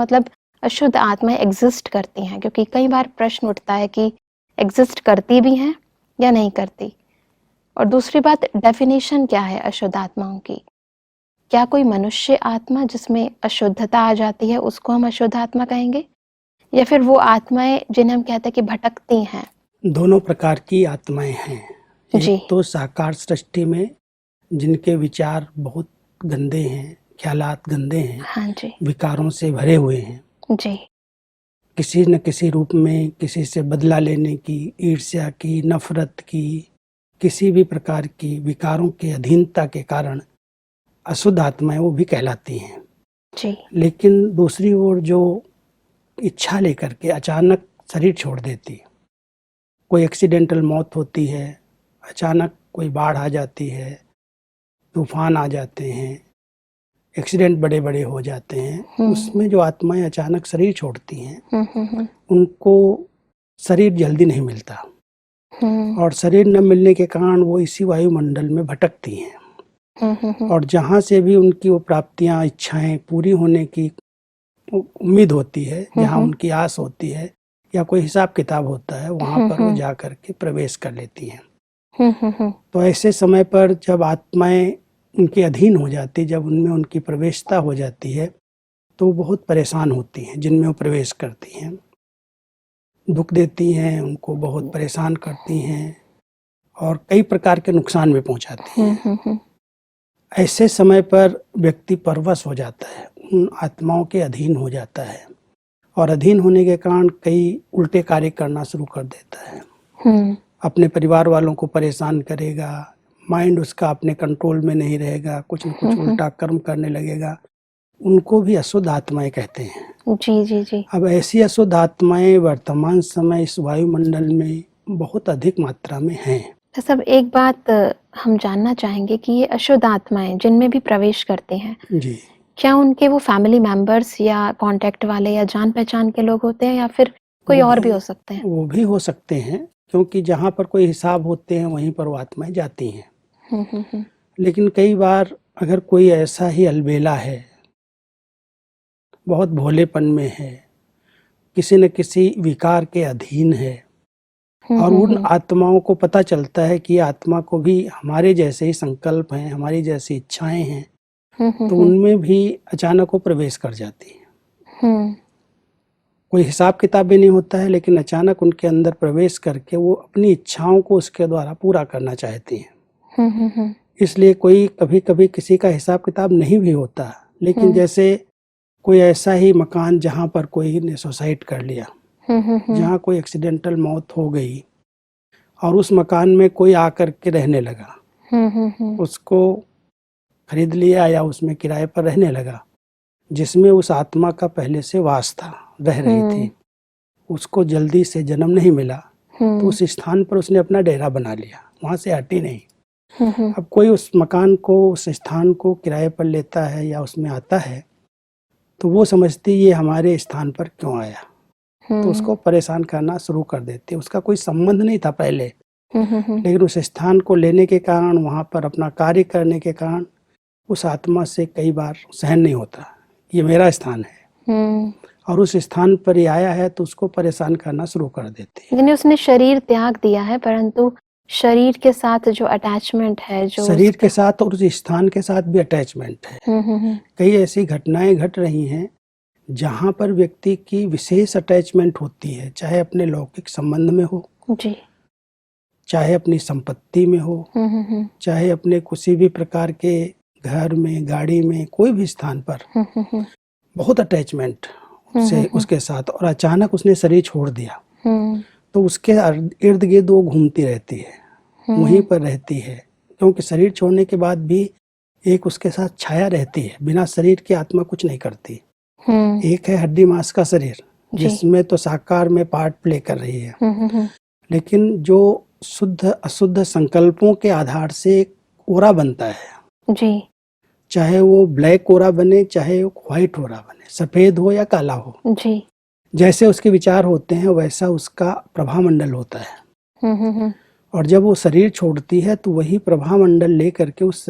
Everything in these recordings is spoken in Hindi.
मतलब अशुद्ध आत्माएं एग्जिस्ट करती हैं, क्योंकि कई बार प्रश्न उठता है कि एग्जिस्ट करती भी हैं या नहीं करती। और दूसरी बात, डेफिनेशन क्या है अशुद्ध आत्माओं की? क्या कोई मनुष्य आत्मा जिसमें अशुद्धता आ जाती है उसको हम अशुद्ध आत्मा कहेंगे, या फिर वो आत्माएं जिन्हें हम कहते हैं कि भटकती हैं? दोनों प्रकार की आत्माएं हैं। जी। एक तो साकार सृष्टि में जिनके विचार बहुत गंदे हैं, ख्यालात गंदे हैं, हाँ जी। विकारों से भरे हुए हैं, जी। किसी न किसी रूप में किसी से बदला लेने की, ईर्ष्या की, नफरत की, किसी भी प्रकार की विकारों के अधीनता के कारण अशुद्ध आत्माएं वो भी कहलाती हैं। जी। लेकिन दूसरी ओर जो इच्छा लेकर के अचानक शरीर छोड़ देती है, कोई एक्सीडेंटल मौत होती है, अचानक कोई बाढ़ आ जाती है, तूफान आ जाते हैं, एक्सीडेंट बड़े बड़े हो जाते हैं, उसमें जो आत्माएं अचानक शरीर छोड़ती हैं उनको शरीर जल्दी नहीं मिलता, और शरीर न मिलने के कारण वो इसी वायुमंडल में भटकती हैं। और जहाँ से भी उनकी वो प्राप्तियां, इच्छाएं पूरी होने की उम्मीद होती है, जहाँ उनकी आस होती है या कोई हिसाब किताब होता है, वहाँ पर वो जा करके प्रवेश कर लेती हैं। तो ऐसे समय पर जब आत्माएं उनके अधीन हो जाती, जब उनमें उनकी प्रवेशता हो जाती है, तो वो बहुत परेशान होती हैं। जिनमें वो प्रवेश करती हैं दुख देती हैं, उनको बहुत परेशान करती हैं और कई प्रकार के नुकसान में पहुंचाती हैं। ऐसे समय पर व्यक्ति परवश हो जाता है, उन आत्माओं के अधीन हो जाता है, और अधीन होने के कारण कई उल्टे कार्य करना शुरू कर देता है। अपने परिवार वालों को परेशान करेगा, माइंड उसका अपने कंट्रोल में नहीं रहेगा, कुछ न कुछ उल्टा कर्म करने लगेगा। उनको भी अशुद्ध आत्माएं कहते हैं। जी जी जी। अब ऐसी अशुद्ध आत्माएं वर्तमान समय इस वायुमंडल में बहुत अधिक मात्रा में हैं। तो सब एक बात हम जानना चाहेंगे कि ये अशुद्ध आत्माएं जिनमें भी प्रवेश करते हैं, जी, क्या उनके वो फैमिली मेंबर्स या कांटेक्ट वाले या जान पहचान के लोग होते हैं, या फिर कोई और भी हो सकते हैं? वो भी हो सकते हैं, क्योंकि जहाँ पर कोई हिसाब होते हैं वहीं पर वो आत्माएं जाती हैं। लेकिन कई बार अगर कोई ऐसा ही अलबेला है, बहुत भोलेपन में है, किसी न किसी विकार के अधीन है, और उन आत्माओं को पता चलता है कि आत्मा को भी हमारे जैसे ही संकल्प हैं, हमारी जैसी इच्छाएं हैं, तो उनमें भी अचानक वो प्रवेश कर जाती है। कोई हिसाब किताब भी नहीं होता है, लेकिन अचानक उनके अंदर प्रवेश करके वो अपनी इच्छाओं को उसके द्वारा पूरा करना चाहती हैं। इसलिए कोई कभी कभी किसी का हिसाब किताब नहीं भी होता, लेकिन जैसे कोई ऐसा ही मकान जहाँ पर कोई ने सुसाइड कर लिया, जहाँ कोई एक्सीडेंटल मौत हो गई, और उस मकान में कोई आकर के रहने लगा, उसको खरीद लिया या उसमें किराए पर रहने लगा, जिसमें उस आत्मा का पहले से वास था, रह रही थी, उसको जल्दी से जन्म नहीं मिला, तो उस स्थान पर उसने अपना डेरा बना लिया, वहाँ से हटी नहीं। अब कोई उस मकान को, उस स्थान को किराए पर लेता है या उसमें आता है, तो वो समझती ये हमारे स्थान पर क्यों आया, तो उसको परेशान करना शुरू कर देती। उसका कोई संबंध नहीं था पहले, लेकिन उस स्थान को लेने के कारण, वहाँ पर अपना कार्य करने के कारण उस आत्मा से कई बार सहन नहीं होता, ये मेरा स्थान है, और उस स्थान पर ही आया है, तो उसको परेशान करना शुरू कर देती है। यानी उसने शरीर त्याग दिया है, परंतु शरीर के साथ जो अटैचमेंट है, जो शरीर के साथ और उस स्थान के साथ भी अटैचमेंट है। कई ऐसी घटनाएं घट रही हैं जहाँ पर व्यक्ति की विशेष अटैचमेंट होती है, चाहे अपने लौकिक संबंध में हो जी, चाहे अपनी संपत्ति में हो, चाहे अपने किसी भी प्रकार के घर में, गाड़ी में, कोई भी स्थान पर बहुत अटैचमेंट से उसके साथ, और अचानक उसने शरीर छोड़ दिया, तो उसके इर्द गिर्द वो घूमती रहती है, वहीं पर रहती है, क्योंकि शरीर छोड़ने के बाद भी एक उसके साथ छाया रहती है। बिना शरीर के आत्मा कुछ नहीं करती। एक है हड्डी मांस का शरीर, जिसमें तो साकार में पार्ट प्ले कर रही है, लेकिन जो शुद्ध अशुद्ध संकल्पों के आधार से एक ओरा बनता है जी, चाहे वो ब्लैक ओरा बने, चाहे वो व्हाइट ओरा बने, सफेद हो या काला हो जी, जैसे उसके विचार होते हैं वैसा उसका प्रभामंडल होता है। और जब वो शरीर छोड़ती है तो वही प्रभामंडल लेकर के उस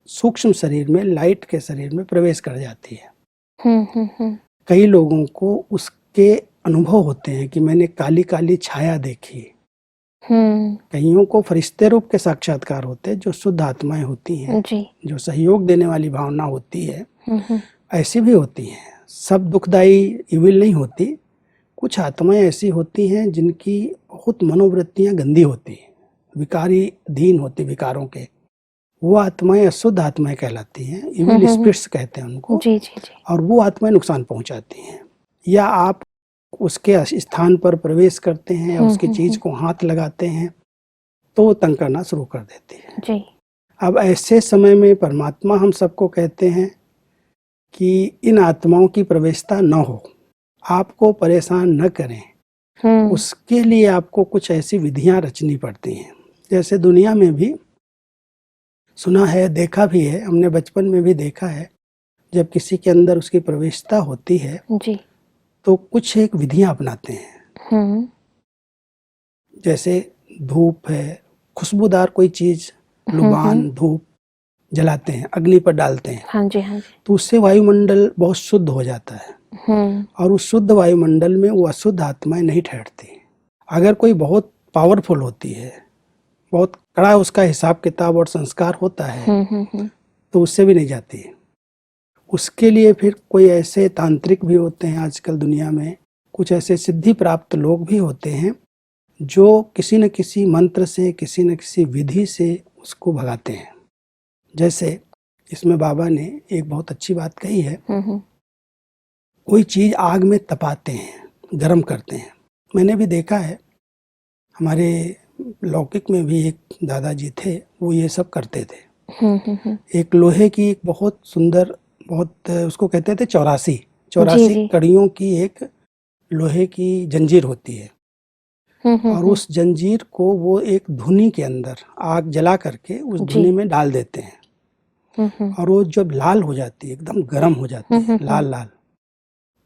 सूक्ष्म शरीर में, लाइट के शरीर में प्रवेश कर जाती है। कई लोगों को उसके अनुभव होते हैं कि मैंने काली काली छाया देखी। कईयों को फरिश्ते रूप के साक्षात्कार होते हैं जो शुद्ध आत्माएं होती हैं, जी। जो सहयोग देने वाली भावना होती है, ऐसी भी होती हैं। सब दुखदाई इविल नहीं होती। कुछ आत्माएं ऐसी होती हैं जिनकी बहुत मनोवृत्तियां गंदी होती हैं, विकारी धीन होती विकारों के। वो आत्माएं अशुद्ध आत्माएं कहलाती हैं, इविल स्पिरिट्स कहते हैं उनको। जी जी जी। और वो आत्माएं नुकसान पहुंचाती हैं। या आप उसके स्थान पर प्रवेश करते हैं या उसकी चीज को हाथ लगाते हैं तो वो तंग करना शुरू कर देती है। जी। अब ऐसे समय में परमात्मा हम सबको कहते हैं कि इन आत्माओं की प्रवेशता न हो, आपको परेशान न करें। उसके लिए आपको कुछ ऐसी विधियां रचनी पड़ती हैं। जैसे दुनिया में भी सुना है, देखा भी है, हमने बचपन में भी देखा है, जब किसी के अंदर उसकी प्रवेशता होती है जी। तो कुछ एक विधियां अपनाते हैं। जैसे धूप है, खुशबूदार कोई चीज, लुबान, धूप जलाते हैं, अग्नि पर डालते हैं। हाँ जी, हाँ जी। तो उससे वायुमंडल बहुत शुद्ध हो जाता है और उस शुद्ध वायुमंडल में वो अशुद्ध आत्माएं नहीं ठहरती। अगर कोई बहुत पावरफुल होती है, बहुत कड़ा उसका हिसाब किताब और संस्कार होता है, तो उससे भी नहीं जाती। उसके लिए फिर कोई ऐसे तांत्रिक भी होते हैं आजकल दुनिया में, कुछ ऐसे सिद्धि प्राप्त लोग भी होते हैं जो किसी न किसी मंत्र से, किसी न किसी विधि से उसको भगाते हैं। जैसे इसमें बाबा ने एक बहुत अच्छी बात कही है, कोई चीज आग में तपाते हैं, गर्म करते हैं। मैंने भी देखा है, हमारे लौकिक में भी एक दादाजी थे, वो ये सब करते थे। एक लोहे की एक बहुत सुंदर, बहुत उसको कहते थे 84 कड़ियों की एक लोहे की जंजीर होती है और उस जंजीर को वो एक धुनी के अंदर आग जला करके उस धुनी में डाल देते हैं और वो जब लाल हो जाती है, एकदम गर्म हो जाती है, लाल लाल,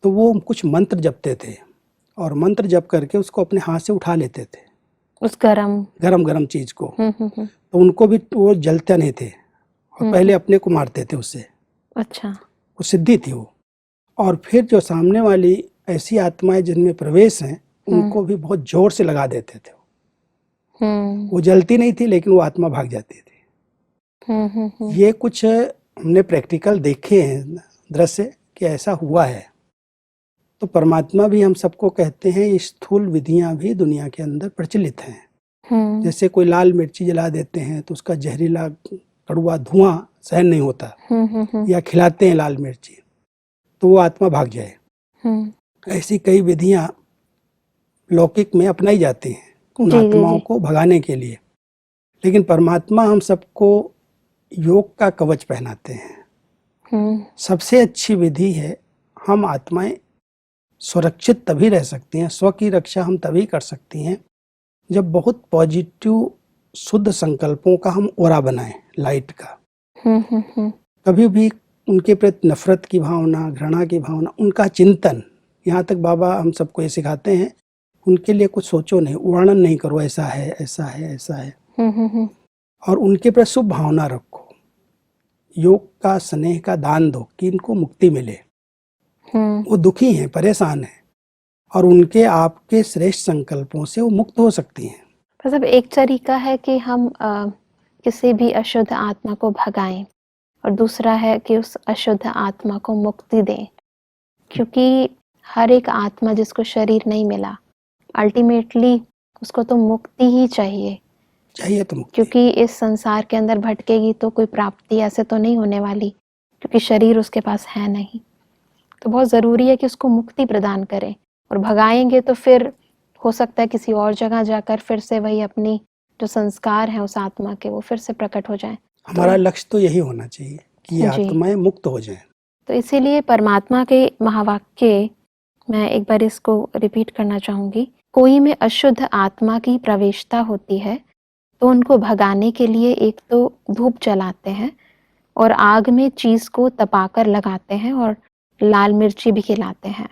तो वो कुछ मंत्र जपते थे और मंत्र जप करके उसको अपने हाथ से उठा लेते थे, उस गरम चीज को। तो उनको भी वो जलते नहीं थे और पहले अपने को मारते थे उससे। अच्छा, वो सिद्धि थी वो। और फिर जो सामने वाली ऐसी आत्माएं जिनमें प्रवेश हैं, उनको भी बहुत जोर से लगा देते थे। वो जलती नहीं थी लेकिन वो आत्मा भाग जाती थी। ये कुछ हमने प्रैक्टिकल देखे हैं दृश्य कि ऐसा हुआ है। तो परमात्मा भी हम सबको कहते हैं, स्थूल विधियां भी दुनिया के अंदर प्रचलित हैं। जैसे कोई लाल मिर्ची जला देते हैं तो उसका जहरीला कड़वा धुआं सहन नहीं होता, या खिलाते हैं लाल मिर्ची तो वो आत्मा भाग जाए। ऐसी कई विधियां लौकिक में अपनाई जाती हैं उन आत्माओं को भगाने के लिए। लेकिन परमात्मा हम सबको योग का कवच पहनाते हैं। सबसे अच्छी विधि है, हम आत्माएं सुरक्षित तभी रह सकती हैं, स्व की रक्षा हम तभी कर सकती हैं जब बहुत पॉजिटिव शुद्ध संकल्पों का हम ओरा बनाएं, लाइट का। कभी भी उनके प्रति नफरत की भावना, घृणा की भावना, उनका चिंतन, यहाँ तक बाबा हम सबको ये सिखाते हैं, उनके लिए कुछ सोचो नहीं, वर्णन नहीं करो, ऐसा है ऐसा है ऐसा है। और उनके प्रति शुभ भावना रखो, योग का स्नेह का दान दो कि इनको मुक्ति मिले। वो दुखी हैं, परेशान हैं और उनके आपके श्रेष्ठ संकल्पों से वो मुक्त हो सकती हैं। मतलब एक तरीका है कि हम किसी भी अशुद्ध आत्मा को भगाएं और दूसरा है कि उस अशुद्ध आत्मा को मुक्ति दें, क्योंकि हर एक आत्मा जिसको शरीर नहीं मिला, अल्टीमेटली उसको तो मुक्ति ही चाहिए तो मुक्ति। क्योंकि इस संसार के अंदर भटकेगी तो कोई प्राप्ति ऐसे तो नहीं होने वाली, क्योंकि शरीर उसके पास है नहीं। तो बहुत ज़रूरी है कि उसको मुक्ति प्रदान करें, और भगाएंगे तो फिर हो सकता है किसी और जगह जाकर फिर से वही अपनी जो संस्कार हैं उस आत्मा के वो फिर से प्रकट हो जाएं। हमारा लक्ष्य तो यही होना चाहिए कि ये आत्माएं मुक्त हो जाएं। तो इसीलिए परमात्मा के महावाक्य, मैं एक बार इसको रिपीट करना चाहूँगी, कोई में अशुद्ध आत्मा की प्रवेशता होती है तो उनको भगाने के लिए एक तो धूप जलाते हैं और आग में चीज़ को तपाकर लगाते हैं और लाल मिर्ची भी खिलाते हैं।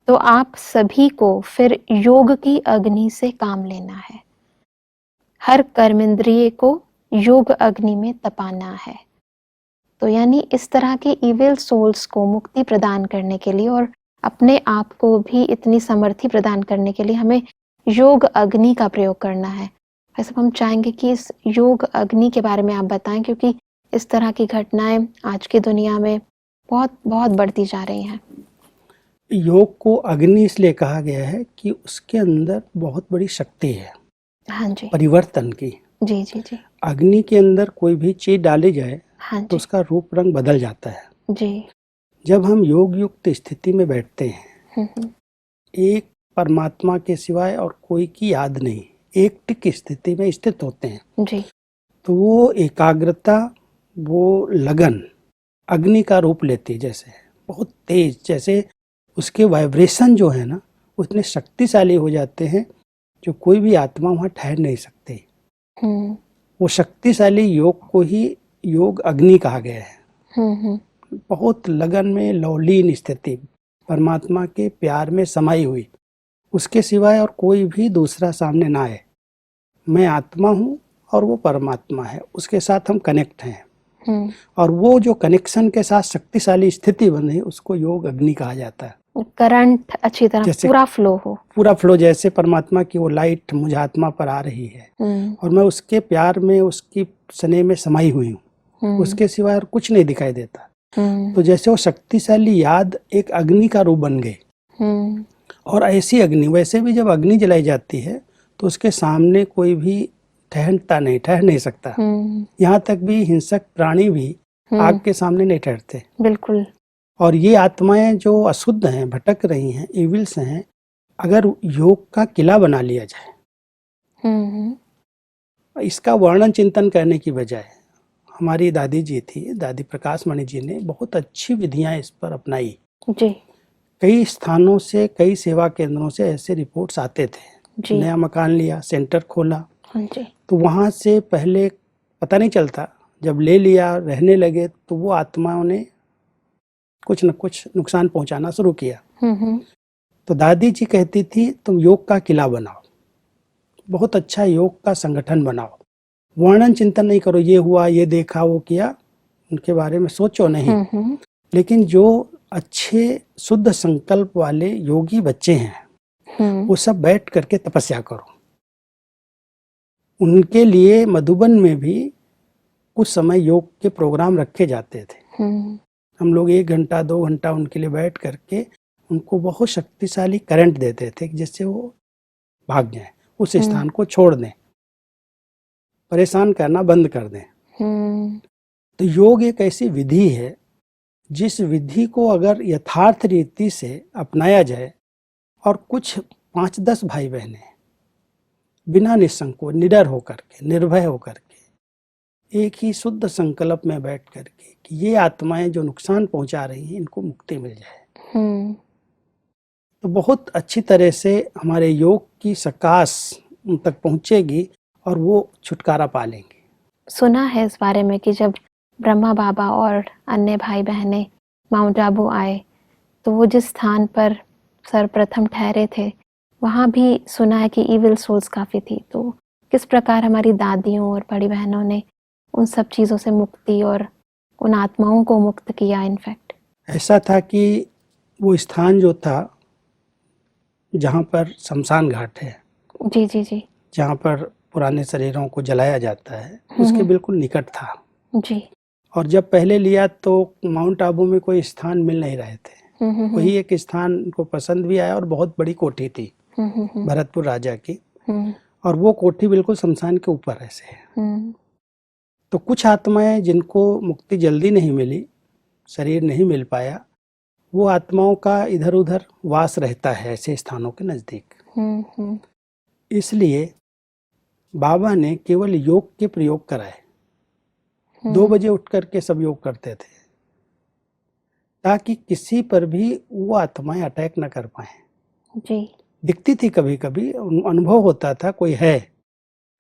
तो आप सभी को फिर योग की अग्नि से काम लेना है, हर कर्मेंद्रिय को योग अग्नि में तपाना है। तो यानी इस तरह के इविल सोल्स को मुक्ति प्रदान करने के लिए और अपने आप को भी इतनी समर्थी प्रदान करने के लिए हमें योग अग्नि का प्रयोग करना है। वैसे हम चाहेंगे कि इस योग अग्नि के बारे में आप बताएं, क्योंकि इस तरह की घटनाएं आज की दुनिया में बहुत बहुत बढ़ती जा रही हैं। योग को अग्नि इसलिए कहा गया है कि उसके अंदर बहुत बड़ी शक्ति है हाँ जी। परिवर्तन की। जी जी जी। अग्नि के अंदर कोई भी चीज डाली जाए हाँ तो जी। उसका रूप रंग बदल जाता है। जी। जब हम योग युक्त स्थिति में बैठते हैं, हम्म। एक परमात्मा के सिवाय और कोई की याद नहीं, एक टिक स्थिति में स्थित होते हैं, जी। तो वो एकाग्रता, वो लगन अग्नि का रूप लेती है। जैसे बहुत तेज, जैसे उसके वाइब्रेशन जो है ना, उतने शक्तिशाली हो जाते हैं जो कोई भी आत्मा वहाँ ठहर नहीं सकती। वो शक्तिशाली योग को ही योग अग्नि कहा गया है। बहुत लगन में लौलीन स्थिति, परमात्मा के प्यार में समाई हुई, उसके सिवाय और कोई भी दूसरा सामने ना आए। मैं आत्मा हूँ और वो परमात्मा है, उसके साथ हम कनेक्ट हैं। और वो जो कनेक्शन के साथ शक्तिशाली स्थिति बने, उसको योग अग्नि कहा जाता है। करंट अच्छी तरह पूरा फ्लो हो, पूरा फ्लो, जैसे परमात्मा की वो लाइट मुझ आत्मा पर आ रही है और मैं उसके प्यार में, उसकी स्नेह में समाई हुई हूँ, उसके सिवाय और कुछ नहीं दिखाई देता। तो जैसे वो शक्तिशाली याद एक अग्नि का रूप बन गई। और ऐसी अग्नि, वैसे भी जब अग्नि जलाई जाती है तो उसके सामने कोई भी ठहर नहीं सकता। यहाँ तक भी हिंसक प्राणी भी आग के सामने नहीं ठहरते। बिल्कुल। और ये आत्माएं जो अशुद्ध हैं, भटक रही हैं, इविल्स हैं, अगर योग का किला बना लिया जाए, इसका वर्णन चिंतन करने की बजाय हमारी दादी जी थी, दादी प्रकाश मणि जी ने बहुत अच्छी विधियां इस पर अपनाई जी। कई स्थानों से, कई सेवा केंद्रों से ऐसे रिपोर्ट्स आते थे। नया मकान लिया, सेंटर खोला, जी। तो वहां से पहले पता नहीं चलता, जब ले लिया, रहने लगे, तो वो आत्माओं ने कुछ न कुछ नुकसान पहुंचाना शुरू किया। तो दादी जी कहती थी, तुम योग का किला बनाओ, बहुत अच्छा योग का संगठन बनाओ, वर्णन चिंतन नहीं करो, ये हुआ, ये देखा, वो किया, उनके बारे में सोचो नहीं। लेकिन जो अच्छे शुद्ध संकल्प वाले योगी बच्चे हैं, वो सब बैठ करके तपस्या करो। उनके लिए मधुबन में भी कुछ समय योग के प्रोग्राम रखे जाते थे। हम लोग 1 घंटा 2 घंटा उनके लिए बैठ करके उनको बहुत शक्तिशाली करंट देते थे, जिससे वो भाग जाएं, उस स्थान को छोड़ दें, परेशान करना बंद कर दें। तो योग एक ऐसी विधि है, जिस विधि को अगर यथार्थ रीति से अपनाया जाए और कुछ 5-10 भाई बहनें बिना निसंकोच, निडर होकर के, निर्भय होकर के, एक ही शुद्ध संकल्प में बैठ करके कि ये आत्माएं जो नुकसान पहुंचा रही हैं, इनको मुक्ति मिल जाए, तो बहुत अच्छी तरह से हमारे योग की सकाश उन तक पहुंचेगी और वो छुटकारा पा लेंगे। सुना है इस बारे में कि जब ब्रह्मा बाबा और अन्य भाई बहनें माउंट आबू आए, तो वो जिस स्थान पर सर्वप्रथम ठहरे थे, वहाँ भी सुना है कि इविल सोल्स काफ़ी थी। तो किस प्रकार हमारी दादियों और बड़ी बहनों ने उन सब चीज़ों से मुक्ति और उन आत्माओं को मुक्त किया। इनफैक्ट ऐसा था कि वो स्थान जो था, जहाँ पर शमशान घाट है, जी जी जी, जहाँ पर पुराने शरीरों को जलाया जाता है, उसके बिल्कुल निकट था जी। और जब पहले लिया तो माउंट आबू में कोई स्थान मिल नहीं रहे थे। वही एक स्थान को पसंद भी आया और बहुत बड़ी कोठी थी भरतपुर राजा की, और वो कोठी बिल्कुल शमशान के ऊपर ऐसे है। तो कुछ आत्माएं जिनको मुक्ति जल्दी नहीं मिली, शरीर नहीं मिल पाया, वो आत्माओं का इधर उधर वास रहता है ऐसे स्थानों के नजदीक। इसलिए बाबा ने केवल योग के प्रयोग कराए। 2 बजे उठ करके सब योग करते थे, ताकि किसी पर भी वो आत्माएं अटैक न कर पाए जी। दिखती थी कभी कभी, अनुभव होता था कोई है,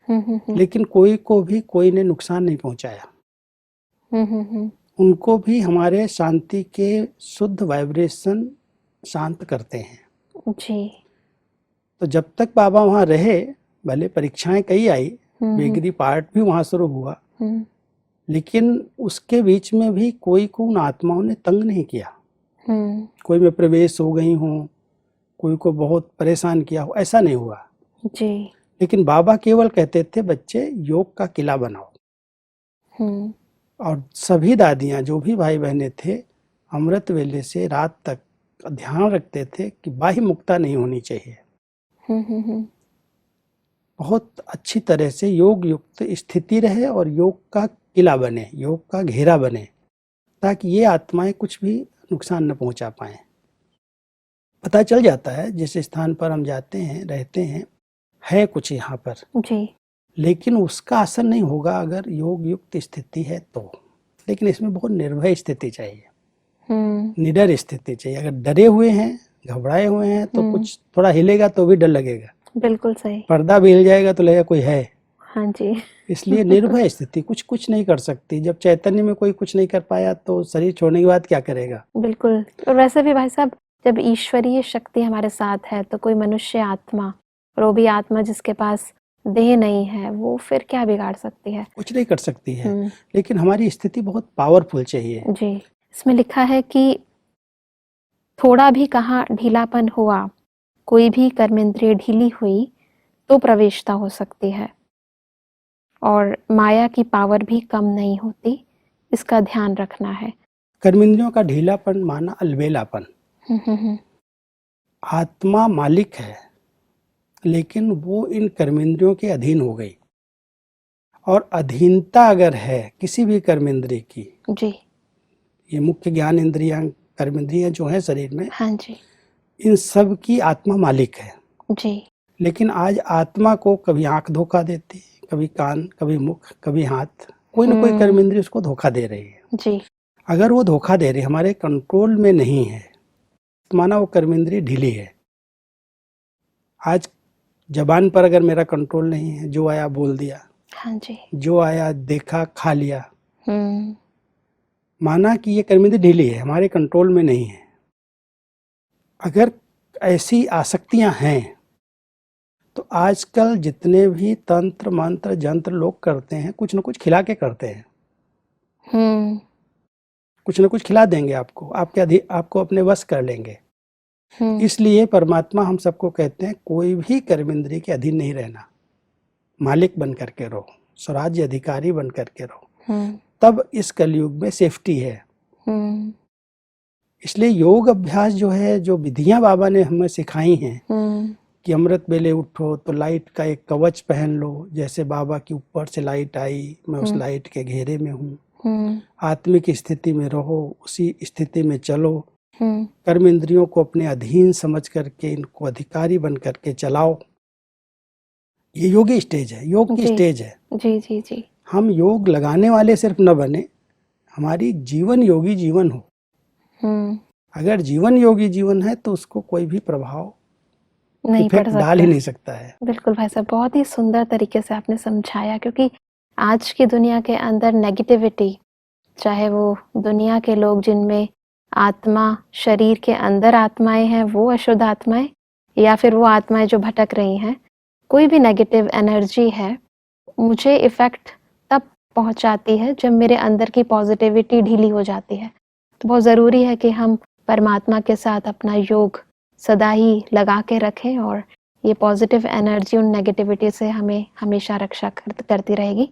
लेकिन कोई को भी कोई ने नुकसान नहीं पहुंचाया। उनको भी हमारे शांति के शुद्ध वाइब्रेशन शांत करते हैं जी। तो जब तक बाबा वहाँ रहे, भले परीक्षाएं कई आई, बेगरी पार्ट भी वहाँ शुरू हुआ, लेकिन उसके बीच में भी कोई को उन आत्माओं ने तंग नहीं किया कोई में प्रवेश हो गई हूँ, कोई को बहुत परेशान किया हो, ऐसा नहीं हुआ। जी। लेकिन बाबा केवल कहते थे बच्चे योग का किला बनाओ। और सभी दादियाँ जो भी भाई बहनें थे अमृत वेले से रात तक ध्यान रखते थे कि बाह्य मुक्ता नहीं होनी चाहिए। बहुत अच्छी तरह से योग युक्त स्थिति रहे और योग का किला बने, योग का घेरा बने, ताकि ये आत्माएं कुछ भी नुकसान न पहुंचा पाएं। पता चल जाता है जिस स्थान पर हम जाते हैं, रहते हैं, है कुछ यहाँ पर जी। लेकिन उसका असर नहीं होगा अगर योग युक्त स्थिति है तो। लेकिन इसमें बहुत निर्भय स्थिति चाहिए, निडर स्थिति चाहिए। अगर डरे हुए हैं, घबराए हुए हैं तो कुछ थोड़ा हिलेगा तो भी डर लगेगा। बिल्कुल सही। पर्दा भी हिल जाएगा तो लगेगा कोई है। हाँ जी। इसलिए निर्भय स्थिति, कुछ नहीं कर सकती। जब चैतन्य में कोई कुछ नहीं कर पाया तो शरीर छोड़ने के बाद क्या करेगा। बिल्कुल। और वैसे भी भाई साहब, जब ईश्वरीय शक्ति हमारे साथ है तो कोई मनुष्य आत्मा, और वो भी आत्मा जिसके पास देह नहीं है, वो फिर क्या बिगाड़ सकती है। कुछ नहीं कर सकती है। लेकिन हमारी स्थिति बहुत पावरफुल चाहिए। जी। इसमें लिखा है कि थोड़ा भी कहाँ ढीलापन हुआ, कोई भी कर्मेंद्रिय ढीली हुई तो प्रवेशता हो सकती है, और माया की पावर भी कम नहीं होती, इसका ध्यान रखना है। कर्मेंद्रियों का ढीलापन माना अलबेलापन। आत्मा मालिक है लेकिन वो इन कर्मेंद्रियों के अधीन हो गई। और अधीनता अगर है किसी भी कर्मेंद्रिय की, जी। ये मुख्य ज्ञान इंद्रियां, कर्मेंद्रियां जो हैं शरीर में, हाँ जी। इन सब की आत्मा मालिक है। जी। लेकिन आज आत्मा को कभी आंख धोखा देती है, कभी कान, कभी मुख, कभी हाथ, कोई ना कोई कर्मेंद्रिय उसको धोखा दे रही है। जी। अगर वो धोखा दे रही, हमारे कंट्रोल में नहीं है, तो माना वो कर्मेंद्रिय ढीली है। आज जबान पर अगर मेरा कंट्रोल नहीं है, जो आया बोल दिया, हाँ जी। जो आया देखा खा लिया, माना कि ये कर्मेंद्रिय ढीली है, हमारे कंट्रोल में नहीं है। अगर ऐसी आसक्तियां हैं तो आजकल जितने भी तंत्र मंत्र जंत्र लोग करते हैं, कुछ न कुछ खिला के करते हैं। कुछ न कुछ खिला देंगे आपको, आपको अपने वश कर लेंगे। इसलिए परमात्मा हम सबको कहते हैं कोई भी कर्मेंद्रिय के अधीन नहीं रहना, मालिक बन करके रहो, स्वराज्य अधिकारी बन करके रहो, तब इस कलयुग में सेफ्टी है। इसलिए योग अभ्यास जो है, जो विधियां बाबा ने हमें सिखाई हैं कि अमृत वेले उठो तो लाइट का एक कवच पहन लो, जैसे बाबा की ऊपर से लाइट आई, मैं उस लाइट के घेरे में हूँ। आत्मिक स्थिति में रहो, उसी स्थिति में चलो, कर्म इंद्रियों को अपने अधीन समझ करके इनको अधिकारी बन करके चलाओ। ये योगी स्टेज है, योग की स्टेज है। जी जी जी। हम योग लगाने वाले सिर्फ न बने, हमारी जीवन योगी जीवन हो। अगर जीवन योगी जीवन है तो उसको कोई भी प्रभाव नहीं पड़ सकता, डाल ही नहीं सकता है। बिल्कुल भाई साहब, बहुत ही सुंदर तरीके से आपने समझाया, क्योंकि आज की दुनिया के अंदर नेगेटिविटी, चाहे वो दुनिया के लोग जिनमें आत्मा, शरीर के अंदर आत्माएं हैं वो अशुद्ध आत्माएं, या फिर वो आत्माएं जो भटक रही हैं, कोई भी नेगेटिव एनर्जी है मुझे इफेक्ट तब पहुंचाती है जब मेरे अंदर की पॉजिटिविटी ढीली हो जाती है। तो बहुत ज़रूरी है कि हम परमात्मा के साथ अपना योग सदा ही लगा के रखें, और ये पॉजिटिव एनर्जी उन नेगेटिविटी से हमें हमेशा रक्षा करती रहेगी।